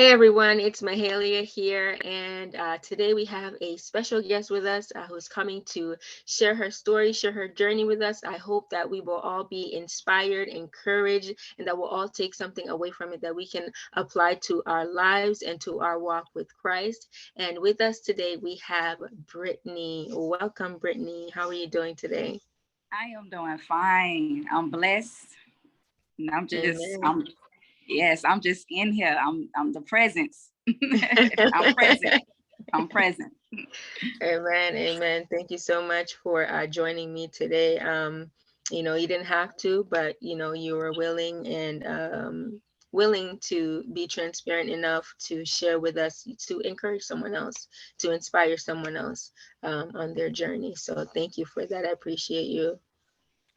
Hey everyone, it's Mahalia here, and today we have a special guest with us who's coming to share her story, share her journey with us. I hope that we will all be inspired, encouraged, and that we'll all take something away from it that we can apply to our lives and to our walk with Christ. And with us today, we have Brittany. Welcome, Brittany. How are you doing today? I am doing fine. I'm blessed. And Amen. I'm just in here. I'm the presence. I'm present. I'm present. Amen, amen. Thank you so much for joining me today. You didn't have to, but you were willing and willing to be transparent enough to share with us, to encourage someone else, to inspire someone else on their journey. So thank you for that. I appreciate you.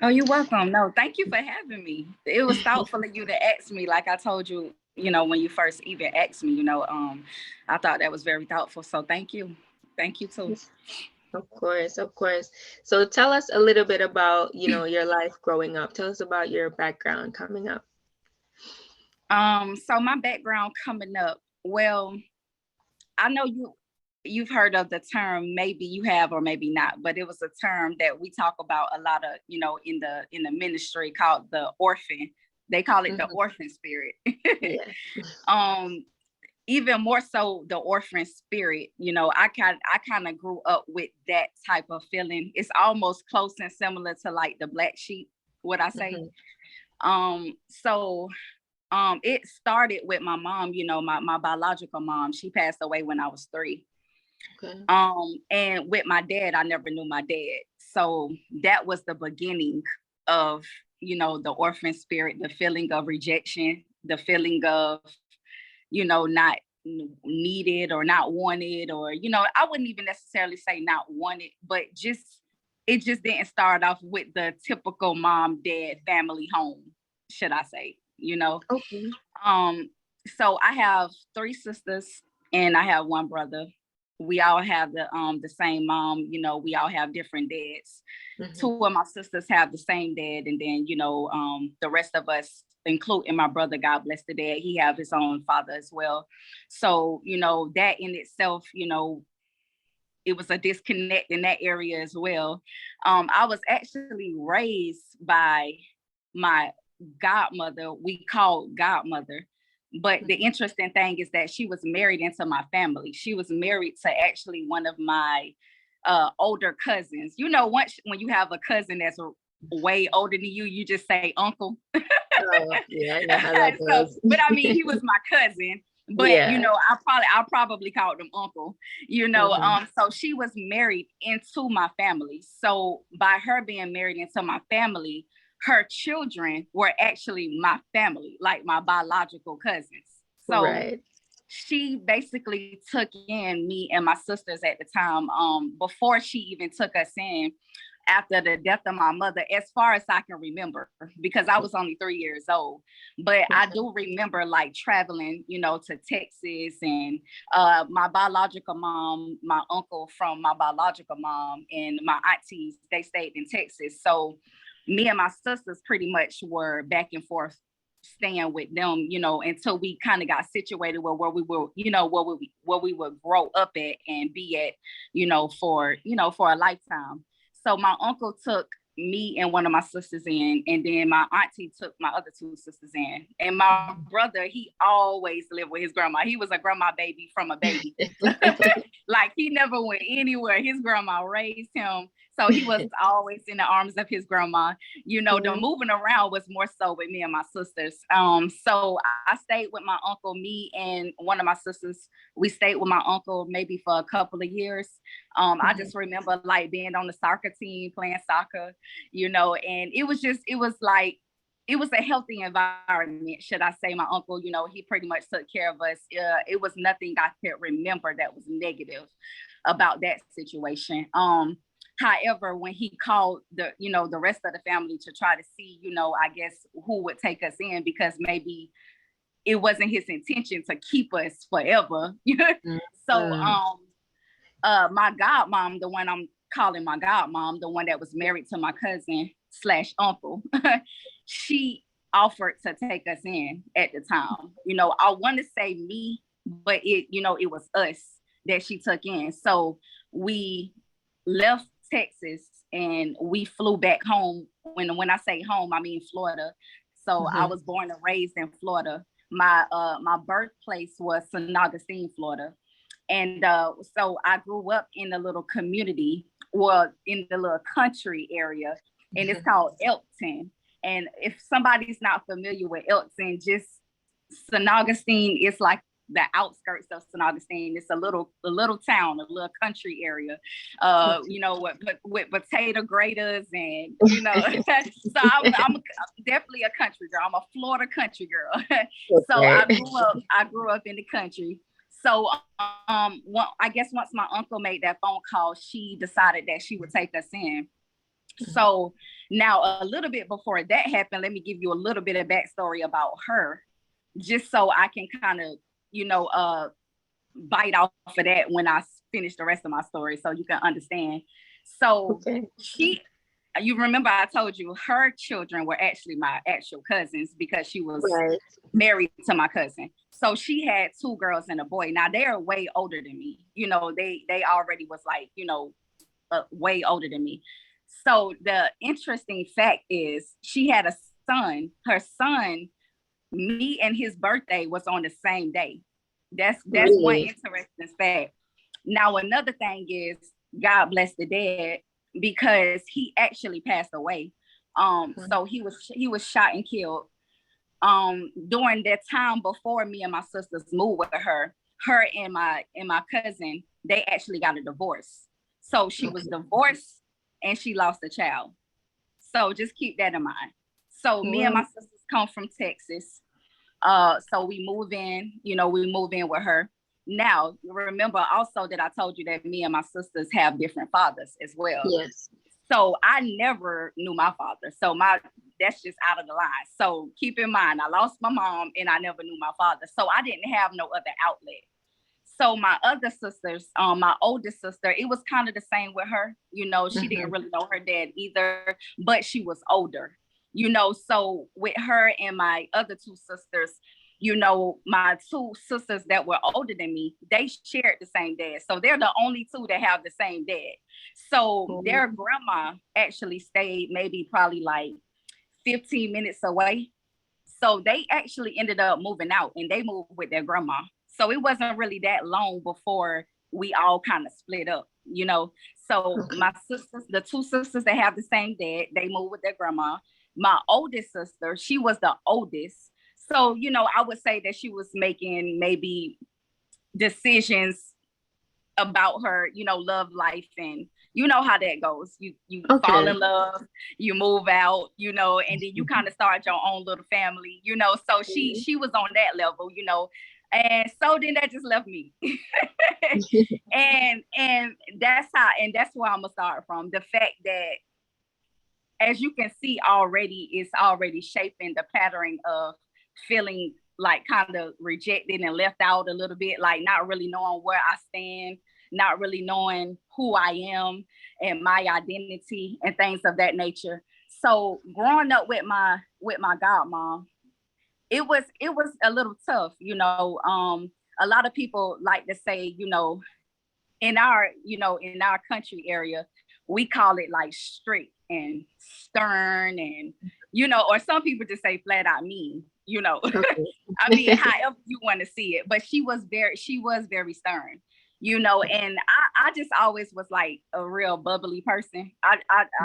Oh, you're welcome. No, thank you for having me. It was thoughtful of you to ask me, like I told you, when you first even asked me, I thought that was very thoughtful. So thank you. Thank you too. Of course, of course. So tell us a little bit about, your life growing up. Tell us about your background coming up. So my background coming up, well, I know you've heard of the term, maybe you have or maybe not, but it was a term that we talk about a lot of, in the ministry called the orphan. They call it the Mhm. orphan spirit. Yeah. um Even more so the orphan spirit, I kind of grew up with that type of feeling. It's almost close and similar to like the black sheep, what I say. Mhm. So it started with my mom, my biological mom. She passed away when I was 3. Okay. And with my dad, I never knew my dad. So that was the beginning of, the orphan spirit, the feeling of rejection, the feeling of, not needed or not wanted, or, I wouldn't even necessarily say not wanted, but it just didn't start off with the typical mom, dad, family home, should I say. Okay. Um, so I have 3 sisters and I have one brother. We all have the same mom, we all have different dads. Mhm. 2 of my sisters have the same dad, and then the rest of us, including my brother, God bless the dad, he have his own father as well. So that in itself, it was a disconnect in that area as well. I was actually raised by my godmother, we called godmother. But the Mhm. interesting thing is that she was married into my family. She was married to actually one of my older cousins. Once when you have a cousin that's way older than you just say uncle. Oh, yeah, I know how that So, goes. but I mean, he was my cousin. But Yeah. I probably called him uncle. Mhm. So she was married into my family. So by her being married into my family, her children were actually my family, like my biological cousins. So Right. she basically took in me and my sisters at the time, before she even took us in, after the death of my mother, as far as I can remember, because I was only 3 years old. But I Okay. do remember like traveling, to Texas, and my biological mom, my uncle from my biological mom, and my aunties, they stayed in Texas. So me and my sisters pretty much were back and forth staying with them, until we kind of got situated where we were, where we would grow up at and be at, for a lifetime. So my uncle took me and one of my sisters in, and then my auntie took my other 2 sisters in. And my brother, he always lived with his grandma. He was a grandma baby from a baby. Like he never went anywhere. His grandma raised him. So he was always in the arms of his grandma. The Mhm. moving around was more so with me and my sisters. So I stayed with my uncle, me and one of my sisters. We stayed with my uncle maybe for a couple of years. I Mhm. just remember like being on the soccer team, playing soccer, and it was like, it was a healthy environment, should I say. My uncle, he pretty much took care of us. It was nothing I could remember that was negative about that situation. However, when he called the rest of the family to try to see, I guess who would take us in, because maybe it wasn't his intention to keep us forever. So Mhm. my godmom, the one I'm calling my godmom, the one that was married to my cousin slash uncle, she offered to take us in at the time. I want to say me but it was us that she took in. So we left Texas and we flew back home. When I say home, I mean Florida. So I was born and raised in Florida. My birthplace was St. Augustine, Florida. And so I grew up in a little community, well, in the little country area, and it's called Elkton. And if somebody's not familiar with Elkton, just St. Augustine is like the outskirts of St. Augustine. It's a little town, a little country area, with potato graters and, so I'm definitely a country girl. I'm a Florida country girl. So I grew up in the country. So I guess once my uncle made that phone call, she decided that she would take us in. So now a little bit before that happened, let me give you a little bit of backstory about her, just so I can kind of, bite off of that when I finish the rest of my story so you can understand. So you remember I told you her children were actually my actual cousins because she was married to my cousin. So she had 2 girls and a boy. Now they're way older than me. They already was like, way older than me. So the interesting fact is she had a son. Her son, me and his birthday was on the same day. That's one interesting fact. Now another thing is, God bless the dead, because he actually passed away. So he was shot and killed. During that time before me and my sisters moved with her and my cousin, they actually got a divorce. So she was divorced and she lost a child. So just keep that in mind. So me and my sisters come from Texas. So we move in with her. Now, remember also that I told you that me and my sisters have different fathers as well. Yes. So I never knew my father. So that's just out of the line. So keep in mind, I lost my mom and I never knew my father. So I didn't have no other outlet. So my other sisters, my oldest sister, it was kind of the same with her. She didn't really know her dad either, but she was older. So with her and my other 2 sisters, my 2 sisters that were older than me, they shared the same dad. So they're the only 2 that have the same dad. So their grandma actually stayed maybe probably like 15 minutes away. So they actually ended up moving out and they moved with their grandma. So it wasn't really that long before we all kind of split up, So my sisters, the 2 sisters that have the same dad, they moved with their grandma. My oldest sister, she was the oldest. So, I would say that she was making maybe decisions about her, love life, and you know how that goes. You fall in love, you move out, and then you kind of start your own little family, So she was on that level, and so then that just left me. and that's where I'm gonna start from. The fact that, as you can see already, it's already shaping the pattern of feeling like kind of rejected and left out a little bit, like not really knowing where I stand, not really knowing who I am and my identity and things of that nature. So growing up with my godmom, it was a little tough, a lot of people like to say, in our country area, we call it like strict and stern and, or some people just say flat out mean, I mean, however you want to see it, but she was very stern, and I just always was like a real bubbly person. I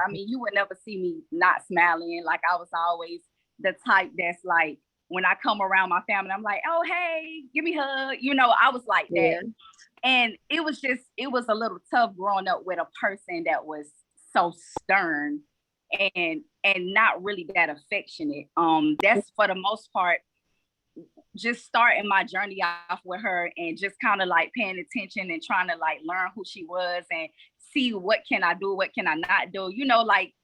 mean, you would never see me not smiling. Like I was always the type that's like, when I come around my family, I'm like, oh, hey, give me a hug. I was like that. Yeah. And it was a little tough growing up with a person that was so stern and not really that affectionate. That's for the most part, just starting my journey off with her and just kind of like paying attention and trying to like learn who she was and see what can I do, what can I not do, like,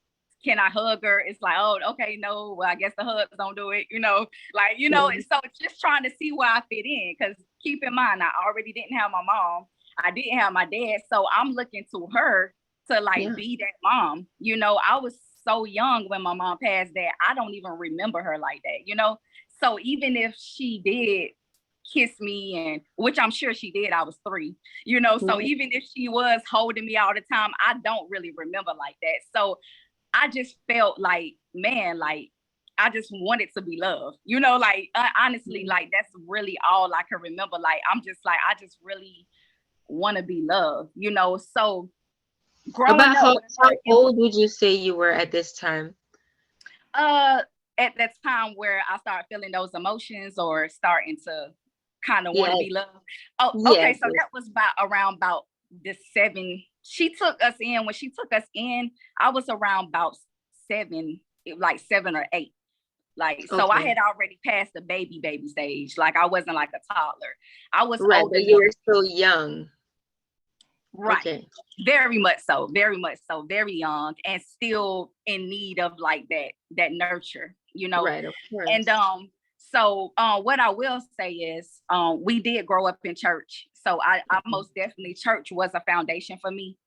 can I hug her? It's like, oh, okay, no, well, I guess the hugs don't do it, and so just trying to see where I fit in, because keep in mind, I already didn't have my mom, I didn't have my dad, so I'm looking to her to like be that mom. I was so young when my mom passed that I don't even remember her like that, so even if she did kiss me, and which I'm sure she did. I was 3, you know, so even if she was holding me all the time, I don't really remember like that. So I just felt like, man, like I just wanted to be loved, you know, like honestly, like that's really all I can remember. Like I'm just like, I just really want to be loved, you know. So growing About up how, with how her, old would you say you were at this time? at that time where I started feeling those emotions or starting to kind of want to Yes, be loved. Oh, okay. yes, So that was about the 7. She took us in. When she took us in, I was around about 7, like 7 or 8. Like, so I okay. had already passed the baby stage. Like I wasn't like a toddler. I was Right, old but you enough. were still young. Right. Okay. Very much so, very much so, very young and still in need of like that nurture, you know. Right, of And course. so what I will say is we did grow up in church. So I most definitely, church was a foundation for me,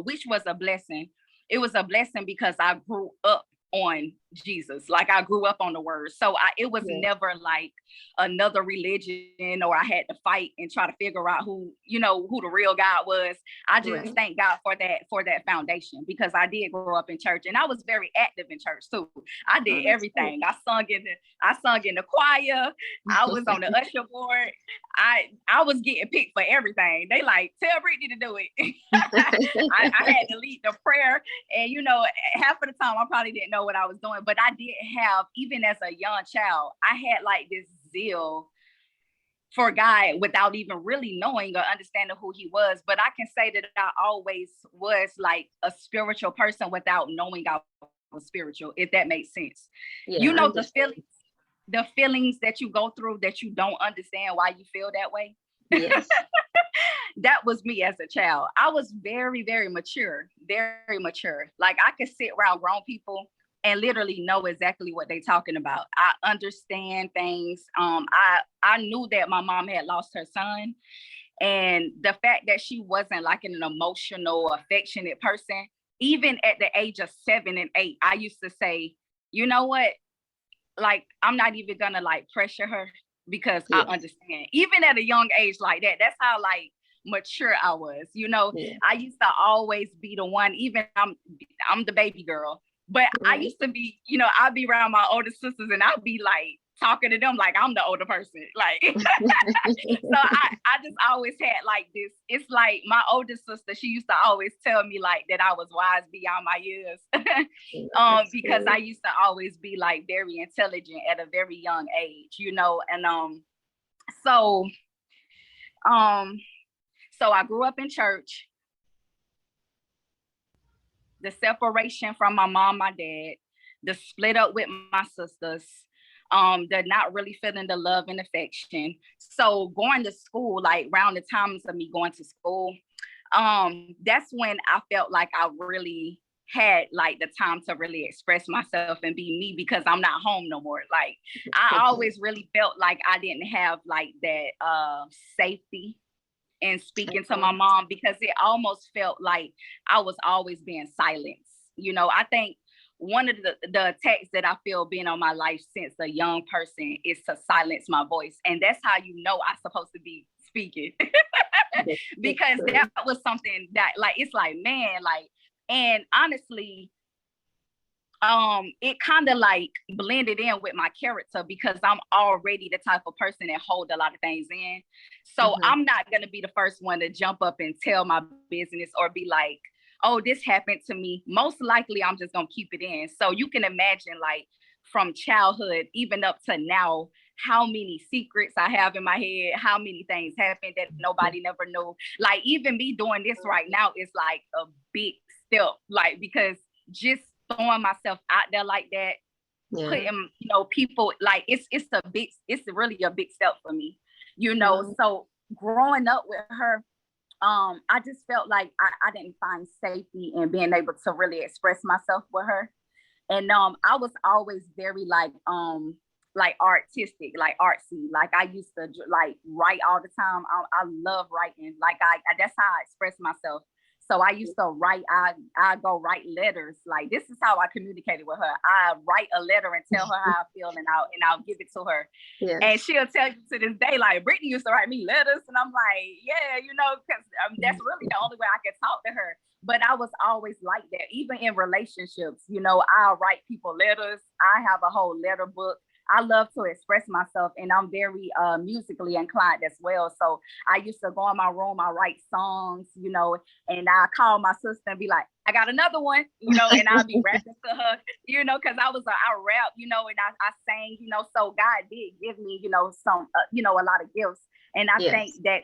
which was a blessing. It was a blessing because I grew up on Jesus. Like I grew up on the word. So it was Yeah. never like another religion or I had to fight and try to figure out who, you know, who the real God was. I just Right. thank God for that foundation, because I did grow up in church and I was very active in church too. I Oh, did that's good. everything. I sung in the choir. I was on the usher board. I was getting picked for everything. They like, tell Brittany to do it. I had to lead the prayer. And you know, half of the time I probably didn't know what I was doing, but I did have, even as a young child, I had like this zeal for God without even really knowing or understanding who he was. But I can say that I always was like a spiritual person without knowing I was spiritual, if that makes sense. Yeah, You I know, understand. the feelings that you go through that you don't understand why you feel that way. Yes. That was me as a child. I was very, very mature, very mature. Like I could sit around grown people and literally know exactly what they're talking about. I understand things. I knew that my mom had lost her son, and the fact that she wasn't like an emotional, affectionate person, even at the age of 7 and 8, I used to say, you know what? Like, I'm not even gonna like pressure her because I Yes. understand. Even at a young age like that, that's how like mature I was. You know, Yeah. I used to always be the one, even I'm the baby girl, but I Right. used to be, you know, I'd be around my older sisters and I'd be like talking to them like I'm the older person. Like so I just always had like this. It's like my older sister, she used to always tell me like that I was wise beyond my years. That's Because I good. used to always be like very intelligent at a very young age, you know. And so um so I grew up in church. The separation from my mom, my dad, the split up with my sisters, the not really feeling the love and affection. So going to school, like around the times of me going to school, that's when I felt like I really had like the time to really express myself and be me, because I'm not home no more. Like I Okay. always really felt like I didn't have like that safety and speaking to Okay. my mom, because it almost felt like I was always being silenced. You know, I think one of the attacks that I feel being on my life since a young person is to silence my voice. And that's how you know I'm supposed to be speaking. That's Because that true. was something that like, it's like, man, like, and honestly, it kind of like blended in with my character because I'm already the type of person that hold a lot of things in. So Mm-hmm. I'm not going to be the first one to jump up and tell my business or be like, oh, this happened to me. Most likely I'm just going to keep it in. So you can imagine, like, from childhood even up to now, how many secrets I have in my head, how many things happened that nobody never knew. Like even me doing this right now is like a big step, like, because just throwing myself out there like that, Yeah. putting, you know, people, like it's really a big step for me, you know. Wow. So growing up with her, I just felt like I didn't find safety in being able to really express myself with her. And I was always very like artistic, like artsy. Like I used to like write all the time. I love writing. Like I that's how I express myself. So I used to write, I go write letters. Like, this is how I communicated with her. I write a letter and tell her how I feel, and I'll give it to her. Yes. And she'll tell you to this day, like, Brittany used to write me letters. And I'm like, yeah, because that's really the only way I can talk to her. But I was always like that, even in relationships. I'll write people letters. I have a whole letter book. I love to express myself, and I'm very musically inclined as well. So I used to go in my room, I write songs, and I call my sister and be like, I got another one, and I'll be rapping to her, because I rap, and I sang, so God did give me, some, a lot of gifts. And I think that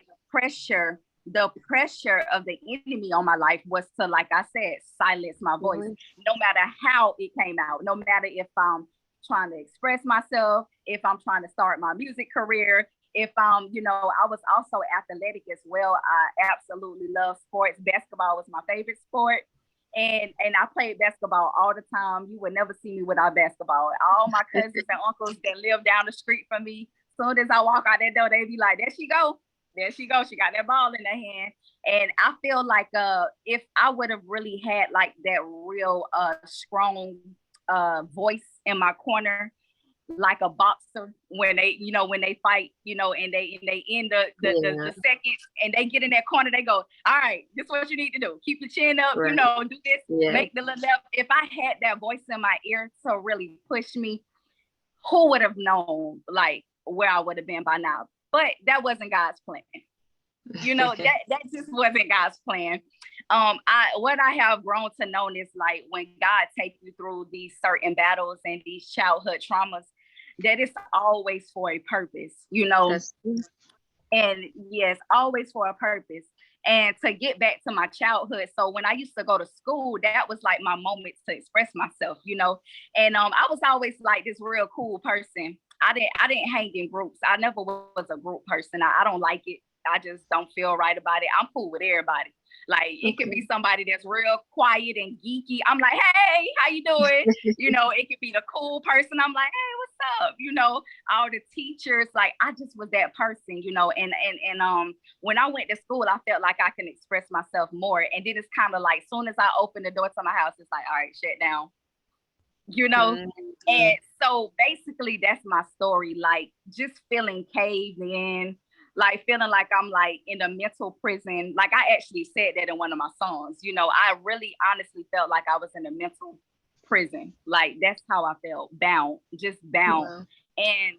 the pressure of the enemy on my life was to, like I said, silence my voice, no matter how it came out, no matter if I'm trying to express myself, if I'm trying to start my music career, if I'm, I was also athletic as well. I absolutely love sports. Basketball was my favorite sport. And I played basketball all the time. You would never see me without basketball. All my cousins and uncles that live down the street from me, as soon as I walk out that door, they be like, there she go. There she goes. She got that ball in her hand. And I feel like if I would have really had like that real strong voice in my corner, like a boxer, when they fight, and they end the second, and they get in that corner, they go, all right, this is what you need to do. Keep your chin up, do this, make the left. If I had that voice in my ear to really push me, who would have known like where I would have been by now? But that wasn't God's plan. That just wasn't God's plan. What I have grown to know is, like, when God takes you through these certain battles and these childhood traumas, that it's always for a purpose, and yes, always for a purpose. And to get back to my childhood, so when I used to go to school, that was like my moment to express myself, and I was always like this real cool person. I didn't hang in groups. I never was a group person. I don't like it. I just don't feel right about it. I'm cool with everybody. Like, it could be somebody that's real quiet and geeky. I'm like, hey, how you doing? It could be the cool person. I'm like, hey, what's up? All the teachers, like, I just was that person, and when I went to school, I felt like I can express myself more. And then it's kind of like, as soon as I open the door to my house, it's like, all right, shut down. And so basically that's my story, like, just feeling caved in, like feeling like I'm like in a mental prison. Like, I actually said that in one of my songs. I really honestly felt like I was in a mental prison. Like, that's how I felt, just bound. And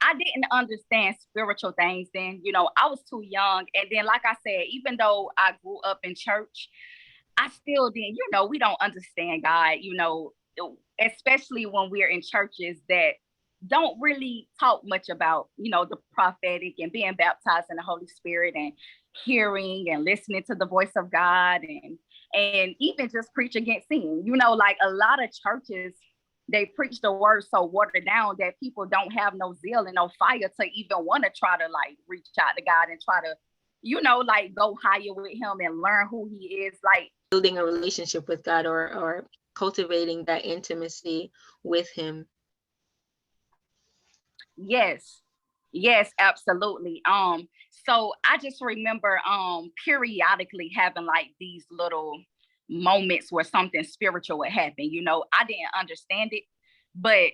I didn't understand spiritual things then. I was too young. And then, like I said, even though I grew up in church, I still didn't, we don't understand God, especially when we're in churches that don't really talk much about, the prophetic and being baptized in the Holy Spirit and hearing and listening to the voice of God, and even just preach against sin. Like, a lot of churches, they preach the word so watered down that people don't have no zeal and no fire to even want to try to like reach out to God and try to, like, go higher with him and learn who he is. Like, building a relationship with God, or cultivating that intimacy with him. Yes, absolutely. So I just remember periodically having like these little moments where something spiritual would happen. I didn't understand it, but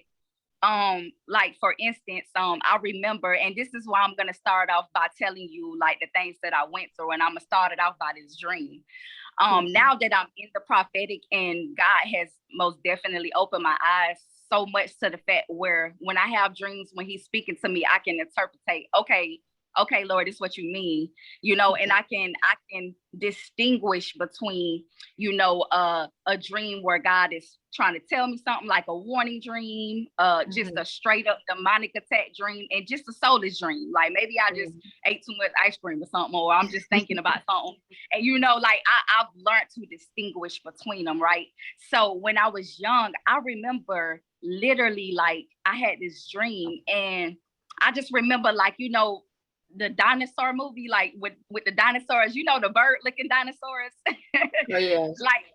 like, for instance, I remember, and this is why I'm gonna start off by telling you like the things that I went through, and I'm gonna start it off by this dream. Now that I'm in the prophetic, and God has most definitely opened my eyes so much to the fact where when I have dreams, when he's speaking to me, I can interpret, okay, Lord, this is what you mean, and I can distinguish between, a dream where God is trying to tell me something, like a warning dream, just a straight up demonic attack dream, and just a soulless dream. Like, maybe I just ate too much ice cream or something, or I'm just thinking about something. And, like, I've learned to distinguish between them, right? So when I was young, I remember literally, like, I had this dream, and I just remember, like, the dinosaur movie, like with the dinosaurs, the bird looking dinosaurs. Oh, yes. Like,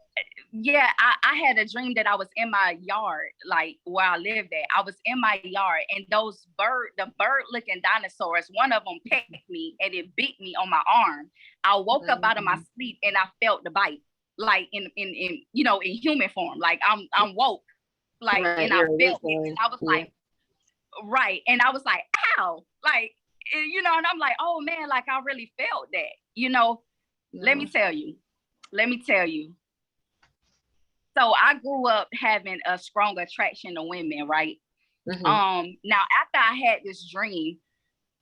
yeah, I had a dream that I was in my yard, like where I lived at. I was in my yard, and the bird looking dinosaurs, one of them pecked me and it bit me on my arm. I woke up out of my sleep and I felt the bite, like in in human form, like I'm woke, like, Right, and I you're felt it, awakening. and I was Yeah. like, right, and I was like, ow, like, and I'm like, oh man, like I really felt that, Let me No. tell you, let me tell you. So I grew up having a strong attraction to women, right? Mm-hmm. Now after I had this dream,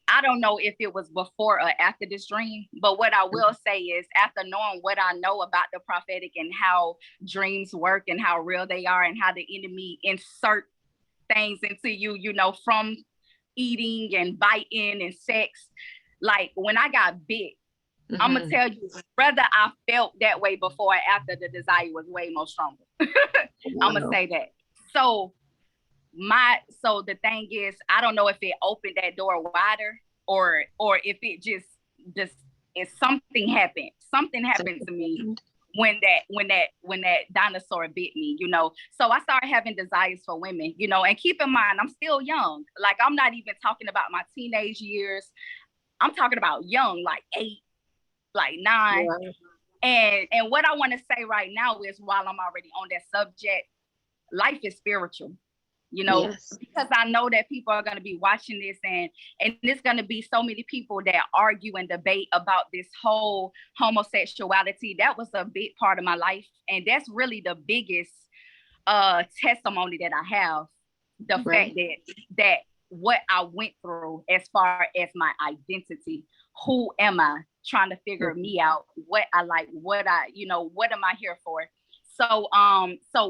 I don't know if it was before or after this dream, but what I will say is after knowing what I know about the prophetic and how dreams work and how real they are and how the enemy insert things into you, from eating and biting and sex. Like when I got bit, I'm gonna Mm-hmm. tell you, whether I felt that way before or after, the desire was way more stronger. I'm gonna Wow. say that. So so the thing is, I don't know if it opened that door wider or if it just if something happened. Something happened to me when that dinosaur bit me, So I started having desires for women, and keep in mind, I'm still young. Like I'm not even talking about my teenage years. I'm talking about young, like 8, like 9. Wow. And what I want to say right now is, while I'm already on that subject, life is spiritual, Yes. because I know that people are going to be watching this, and there's going to be so many people that argue and debate about this whole homosexuality. That was a big part of my life, and that's really the biggest testimony that I have. The fact Right. that what I went through as far as my identity, who am I, trying to figure me out, what I like, what am I here for? So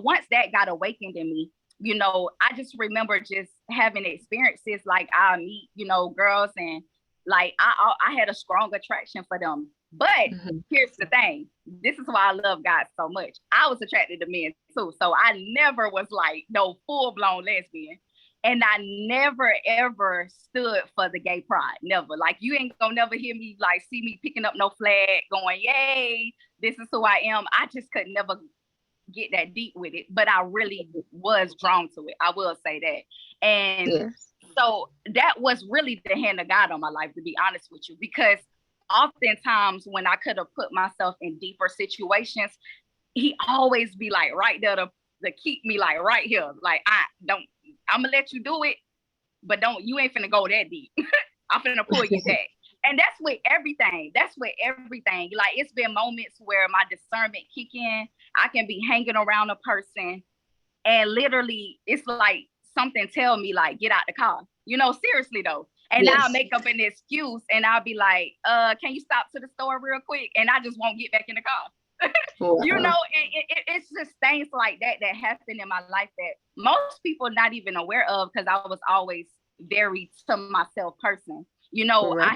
once that got awakened in me, I just remember just having experiences, like I meet, girls, and like I had a strong attraction for them. But Mm-hmm. here's the thing. This is why I love God so much. I was attracted to men too. So I never was like no full-blown lesbian. And I never ever stood for the gay pride. Never. Like you ain't gonna never hear me like see me picking up no flag going, yay, this is who I am. I just could never get that deep with it, but I really was drawn to it. I will say that. And Yes. so that was really the hand of God on my life, to be honest with you, because oftentimes when I could have put myself in deeper situations, he always be like right there to keep me like right here. Like I'm gonna let you do it, but you ain't finna go that deep. I'm finna pull you back. And that's with everything. That's with everything. Like it's been moments where my discernment kick in. I can be hanging around a person and literally it's like something tell me like get out the car. Seriously though. And I'll Yes. make up an excuse and I'll be like, can you stop to the store real quick? And I just won't get back in the car. Wow. It's just things like that happen in my life that most people not even aware of, because I was always very to myself person. Right.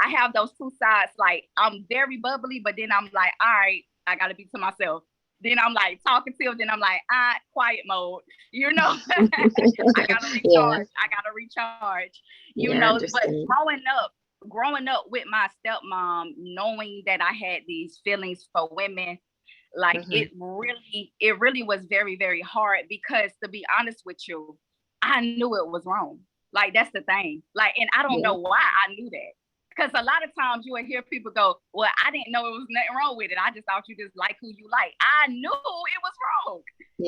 I have those two sides. Like I'm very bubbly, but then I'm like, all right, I gotta be to myself. Then I'm like talkative. Then I'm like, quiet mode. I gotta Yeah. recharge. I gotta recharge. Yeah. I But understand. growing up with my stepmom, knowing that I had these feelings for women, like Mm-hmm. it really was very, very hard, because to be honest with you, I knew it was wrong. Like that's the thing. Like, and I don't Yeah. know why I knew that. Because a lot of times you will hear people go, well, I didn't know it was nothing wrong with it. I just thought you just like who you like. I knew it was wrong.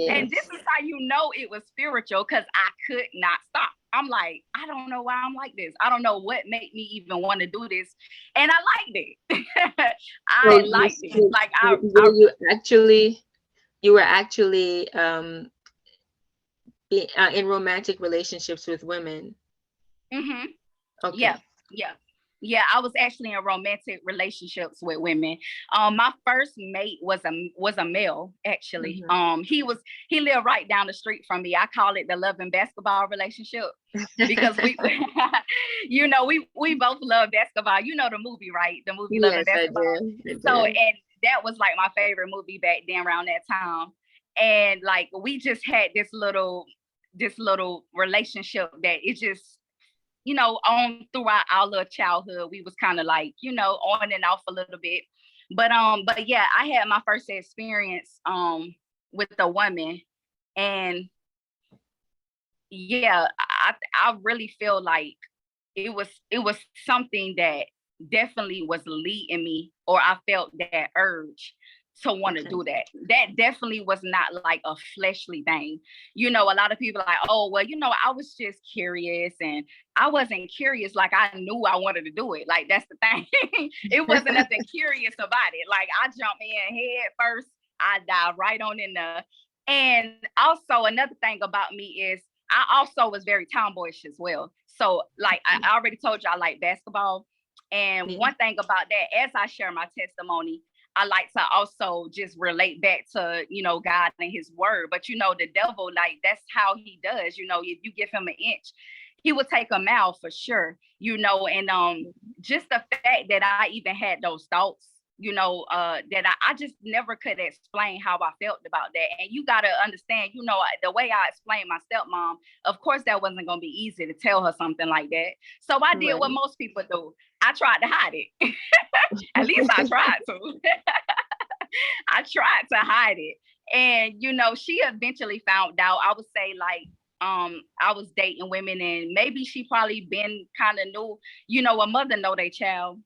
And this Yes. is how you know it was spiritual, because I could not stop. I'm like, I don't know why I'm like this. I don't know what made me even want to do this. And I liked it. So I you, liked it. Like were you actually, you were actually in romantic relationships with women? mm-hmm. Yeah, Okay. yeah. Yeah, I was actually in romantic relationships with women. My first mate was a male, actually. Mm-hmm. He lived right down the street from me. I call it the love and basketball relationship, because we we both love basketball. You know the movie, right? The movie Love and Yes, I Basketball. do. I So, do. and that was like my favorite movie back then around that time. And like we just had this little relationship that it just on throughout our little childhood, we was kind of like, on and off a little bit. But yeah, I had my first experience with a woman, and yeah, I really feel like it was something that definitely was leading me, or I felt that urge to want to Okay. do that. That definitely was not like a fleshly thing. You know, a lot of people are like, oh, well, I was just curious, and I wasn't curious. Like, I knew I wanted to do it. Like, that's the thing. It wasn't nothing curious about it. Like, I jumped in head first. I dive right on in there. And also another thing about me is I also was very tomboyish as well. So like I already told you I like basketball. And Yeah. one thing about that, as I share my testimony, I like to also just relate back to, God and his word. But the devil, like that's how he does. If you give him an inch, he will take a mile for sure, and just the fact that I even had those thoughts, that I just never could explain how I felt about that. And you got to understand, the way I explained my stepmom, of course, that wasn't going to be easy to tell her something like that. So I did what Right. most people do. I tried to hide it. At least I tried to. I tried to hide it. And, she eventually found out. I would say, like, I was dating women, and maybe she probably been kind of knew, a mother know their child,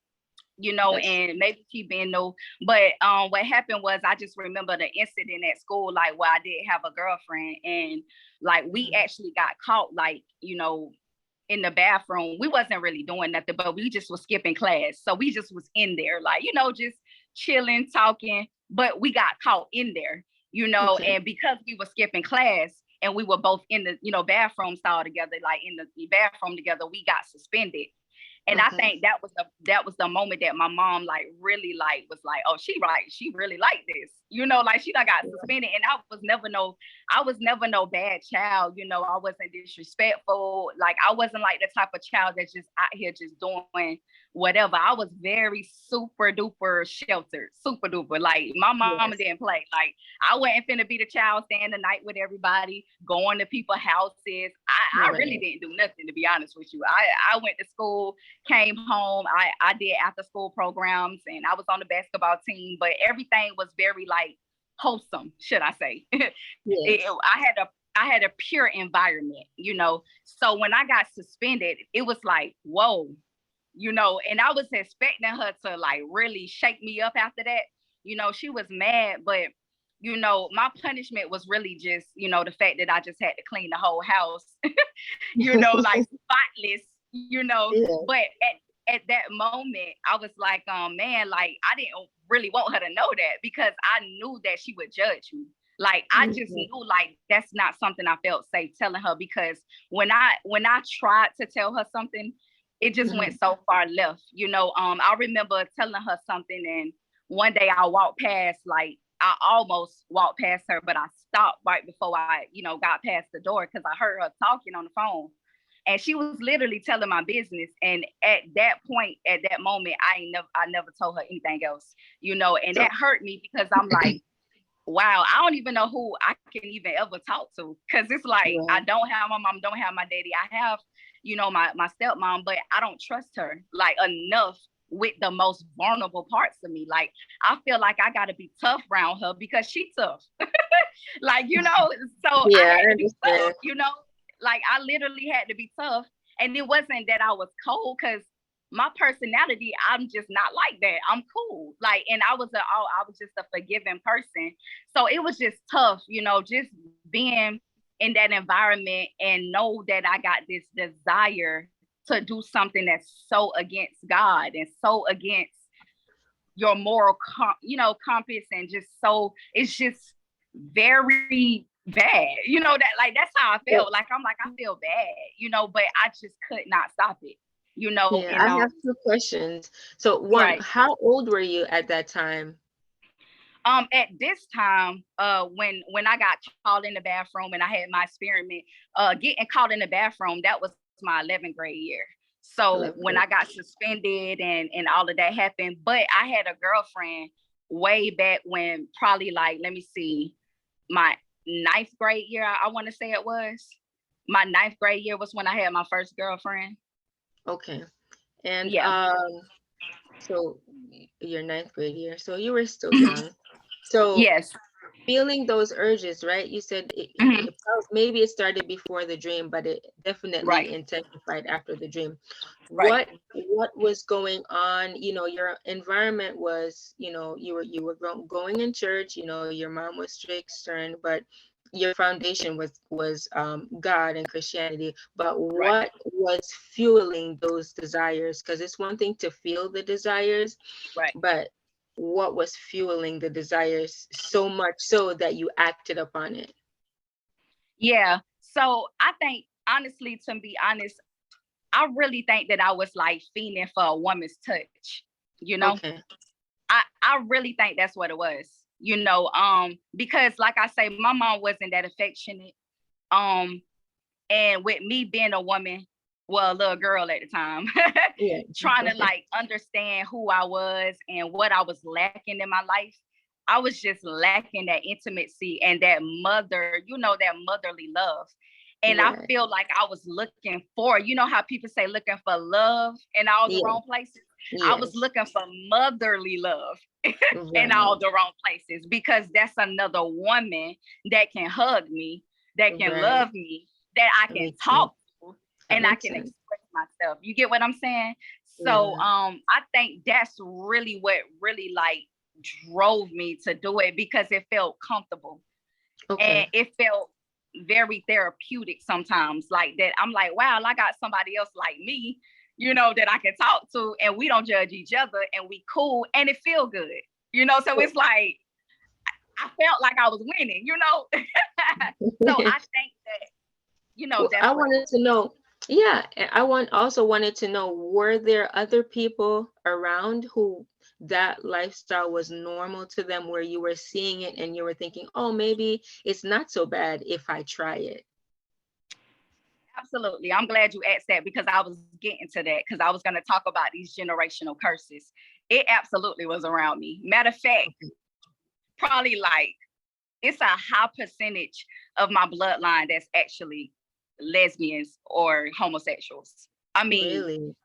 Yes. and maybe she been no, but what happened was I just remember the incident at school, like where I did have a girlfriend, and like we actually got caught, like, in the bathroom. We wasn't really doing nothing, but we just was skipping class. So we just was in there, like, just chilling, talking, but we got caught in there, Okay. and because we were skipping class and we were both in the, bathroom stall together, like in the bathroom together, we got suspended. And I Okay. think that was the moment that my mom like really like was like, oh, she really liked this, like she done got suspended. And I was never no bad child, I wasn't disrespectful. Like I wasn't like the type of child that's just out here just doing whatever. I was very super duper sheltered, super duper. Like my mama Yes. didn't play. Like I wasn't finna be the child staying the night with everybody, going to people's houses. I really Right. didn't do nothing, to be honest with you. I went to school, came home. I did after school programs, and I was on the basketball team, but everything was very like wholesome, should I say. Yes. I had a pure environment, So when I got suspended, it was like, whoa, and I was expecting her to like really shake me up after that. She was mad, but my punishment was really just, the fact that I just had to clean the whole house, like spotless, Yeah. but at that moment, I was like, man, like I didn't really want her to know that, because I knew that she would judge me. Like I just Mhm. knew like that's not something I felt safe telling her, because when I tried to tell her something, it just went Mhm. so far left. I remember telling her something, and one day I walked past, like I almost walked past her, but I stopped right before I, got past the door, because I heard her talking on the phone. And she was literally telling my business. And at that point, at that moment, I never told her anything else, and So, that hurt me, because I'm like, wow, I don't even know who I can even ever talk to. Cause it's like, I right. don't have my mom, don't have my daddy. I have, my stepmom, but I don't trust her like enough with the most vulnerable parts of me. Like, I feel like I got to be tough around her because she's tough. Like, so I Yeah, had I to be tough, understand. like I literally had to be tough. And it wasn't that I was cold, because my personality, I'm just not like that. I'm cool. Like, and I was just a forgiving person. So it was just tough, just being in that environment and know that I got this desire to do something that's so against God and so against your moral, compass, and just so it's just very bad, that like that's how I So, felt. Like I'm like, I feel bad, but I just could not stop it, yeah, and I have two questions. So, one, right. how old were you at that time? At this time, when I got called in the bathroom and I had my experiment, getting caught in the bathroom, that was my 11th grade year. So 11th when I grade. got suspended and all of that happened, but I had a girlfriend way back when, probably like, let me see, my ninth grade year, I want to say it was. My ninth grade year was when I had my first girlfriend. Okay. And Yeah. So your ninth grade year. So you were still young. So Yes. feeling those urges, right? You said Hmm. maybe it started before the dream, but it Right. definitely intensified after the dream. Right. What was going on? Your environment was, you were going in church. Your mom was strict, stern, but your foundation was God and Christianity. But Right. what was fueling those desires? Because it's one thing to feel the desires, Right. but what was fueling the desires so much so that you acted upon it? Yeah. So I think, honestly, to be honest, I really think that I was like fiending for a woman's touch. You know, Okay. I really think that's what it was. Because like I say, my mom wasn't that affectionate. Um, and with me being a woman, well, a little girl at the time, Yeah. trying to like understand who I was and what I was lacking in my life, I was just lacking that intimacy and that that motherly love. And I Right. feel like I was looking for, how people say looking for love in all the Yeah. wrong places. I was Yes. looking for motherly love in all Right. the wrong places, because that's another woman that can hug me, that can Right. love me, that I That can makes sense. talk to, That and I makes can sense. express myself. You get what I'm saying? So Yeah. I think that's really what really like drove me to do it, because it felt comfortable and Okay. it felt very therapeutic sometimes. Like that, I'm like, wow, I got somebody else like me, that I can talk to, and we don't judge each other, and we cool, and it feel good. So So it's like I felt like I was winning. So I think that, well, that's I what it wanted was. to know, yeah, also wanted to know, were there other people around who that lifestyle was normal to them, where you were seeing it and you were thinking, oh, maybe it's not so bad if I try it? Absolutely. I'm glad you asked that, because I was getting to that, because I was going to talk about these generational curses. It absolutely was around me. Matter of fact, probably like it's a high percentage of my bloodline that's actually lesbians or homosexuals. I mean, Really?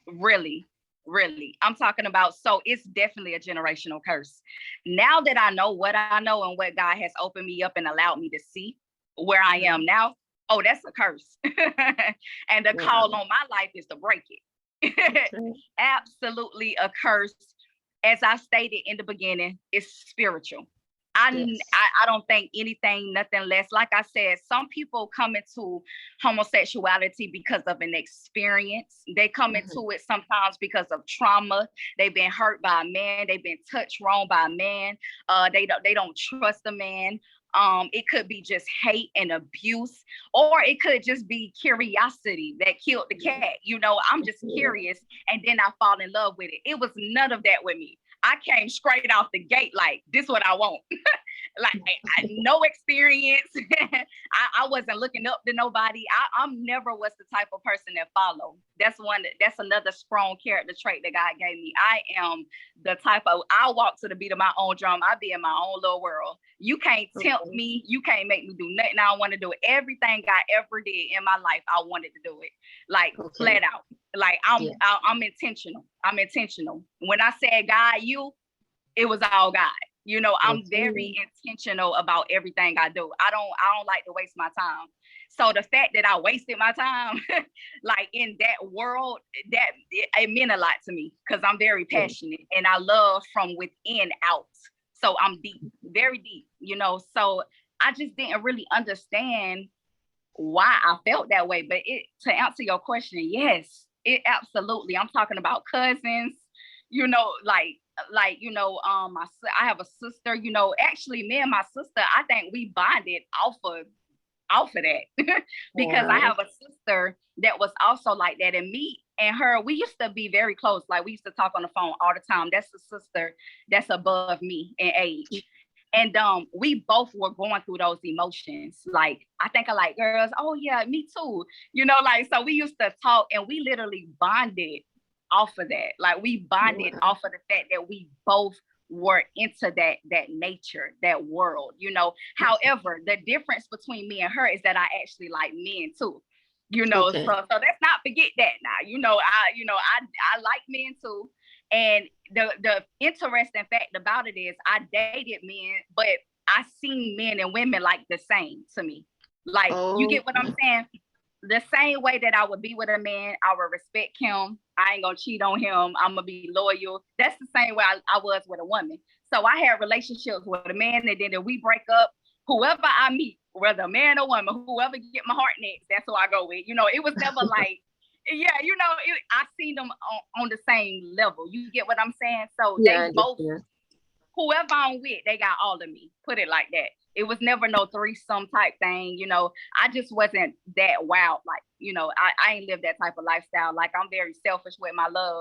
really, really. I'm talking about, so it's definitely a generational curse. Now that I know what I know and what God has opened me up and allowed me to see where I am Mhm. now, oh, that's a curse. And the call Wow. on my life is to break it. That's right. Absolutely a curse. As I stated in the beginning, it's spiritual. Yes. I don't think anything, nothing less. Like I said, some people come into homosexuality because of an experience. They come Mhm. into it sometimes because of trauma. They've been hurt by a man. They've been touched wrong by a man. They don't trust a man. It could be just hate and abuse, or it could just be curiosity that killed the cat. I'm just Yeah. curious, and then I fall in love with it. It was none of that with me. I came straight off the gate like, this what I want. Like no experience. I wasn't looking up to nobody. I'm never was the type of person that follow. That's another strong character trait that God gave me. I am the type of, I walk to the beat of my own drum. I be in my own little world. You can't tempt Okay. me. You can't make me do nothing I want to do. Everything I ever did in my life, I wanted to do it. Like Okay. flat out. Like I'm Yeah. I'm intentional. I'm intentional. When I said God, it was all God. I'm very Okay. intentional about everything I do. I don't like to waste my time. So the fact that I wasted my time, like in that world, it meant a lot to me, because I'm very Yeah. passionate and I love from within out. So I'm deep, very deep. So I just didn't really understand why I felt that way. But to answer your question, yes, it absolutely. I'm talking about cousins, I have a sister, actually me and my sister, I think we bonded off of that. Because I Wow. have a sister that was also like that, and me and her, we used to be very close. Like we used to talk on the phone all the time. That's a sister that's above me in age. And we both were going through those emotions. Like I think I like girls. Oh yeah, me too. Like so we used to talk, and we literally bonded off of that. Like we bonded Wow. off of the fact that we both were into that nature, that world. However, the difference between me and her is that I actually like men too. So Okay. let's not forget that now. I like men too. And the interesting fact about it is I dated men, but I seen men and women like the same to me. Like, you Oh, get what I'm saying? The same way that I would be with a man, I would respect him. I ain't gonna cheat on him. I'm gonna be loyal. That's the same way I was with a woman. So I had relationships with a man, and then if we break up, whoever I meet, whether a man or woman, whoever get my heart next, that's who I go with. You know, it was never like, yeah, you know, I seen them on the same level. You get what I'm saying? So yeah, I they both, understand. whoever I'm with, they got all of me. Put it like that. It was never no threesome type thing. You know, I just wasn't that wild. Like, you know, I ain't lived that type of lifestyle. Like, I'm very selfish with my love.